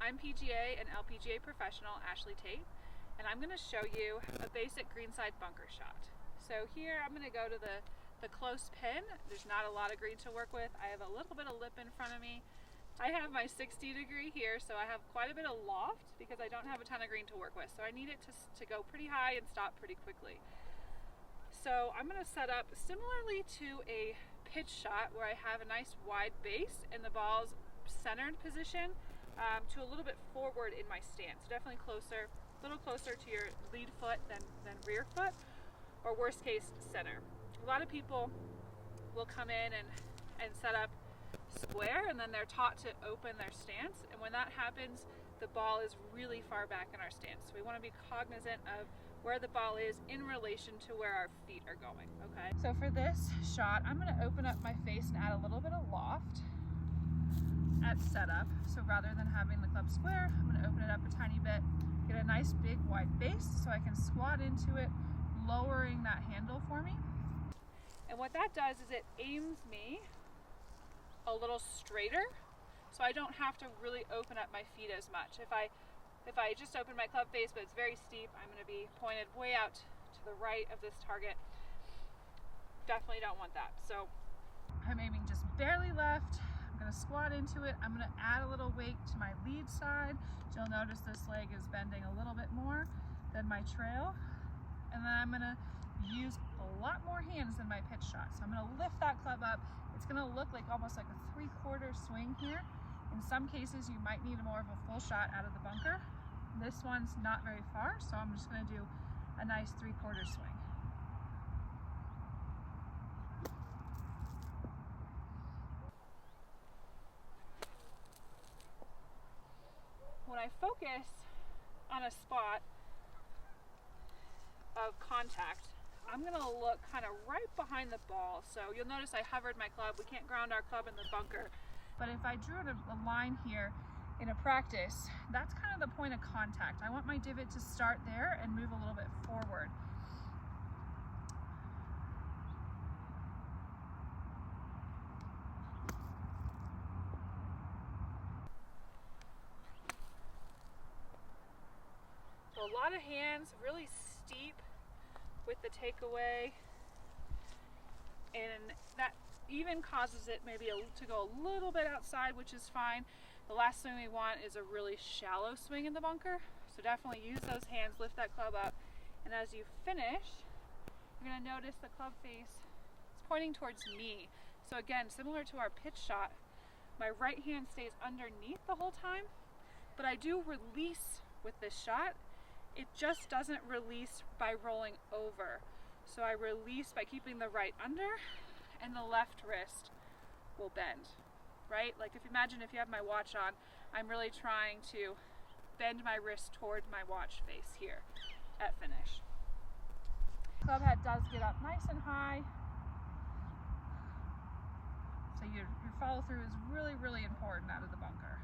I'm PGA and LPGA professional Ashley Tate, and I'm going to show you a basic greenside bunker shot. So here I'm going to go to the close pin. There's not a lot of green to work with. I have a little bit of lip in front of me. I have my 60 degree here, so I have quite a bit of loft because I don't have a ton of green to work with. So I need it to go pretty high and stop pretty quickly. So I'm going to set up similarly to a pitch shot where I have a nice wide base and the ball's centered position to a little bit forward in my stance. So definitely closer, a little closer to your lead foot than rear foot, or worst case center. A lot of people will come in and set up square, and then they're taught to open their stance, and when that happens the ball is really far back in our stance. So we want to be cognizant of where the ball is in relation to where our feet are going. Okay, so for this shot I'm going to open up my face and add a little bit of loft at setup. So rather than having the club square, I'm going to open it up a tiny bit, get a nice big wide base so I can squat into it, lowering that handle for me. And what that does is it aims me a little straighter, so I don't have to really open up my feet as much. If I just open my club face but it's very steep, I'm going to be pointed way out to the right of this target. Definitely don't want that. So I'm aiming just barely left. I'm going to squat into it. I'm going to add a little weight to my lead side. You'll notice this leg is bending a little bit more than my trail. And then I'm going to use a lot more hands than my pitch shot. So I'm going to lift that club up. It's going to look like almost like a 3/4 swing here. In some cases you might need more of a full shot out of the bunker. This one's not very far, so I'm just going to do a nice 3/4 swing. When I focus on a spot of contact, I'm going to look kind of right behind the ball. So you'll notice I hovered my club. We can't ground our club in the bunker. But if I drew a line here in a practice, that's kind of the point of contact. I want my divot to start there and move a little bit forward. So a lot of hands, really steep with the takeaway, and that even causes it maybe to go a little bit outside, which is fine. The last thing we want is a really shallow swing in the bunker, so definitely use those hands, lift that club up, and as you finish you're going to notice the club face is pointing towards me. So again, similar to our pitch shot, my right hand stays underneath the whole time, but I do release with this shot. It just doesn't release by rolling over. So I release by keeping the right under, and the left wrist will bend, right? Like imagine if you have my watch on, I'm really trying to bend my wrist toward my watch face here at finish. Club head does get up nice and high. So your follow through is really, really important out of the bunker.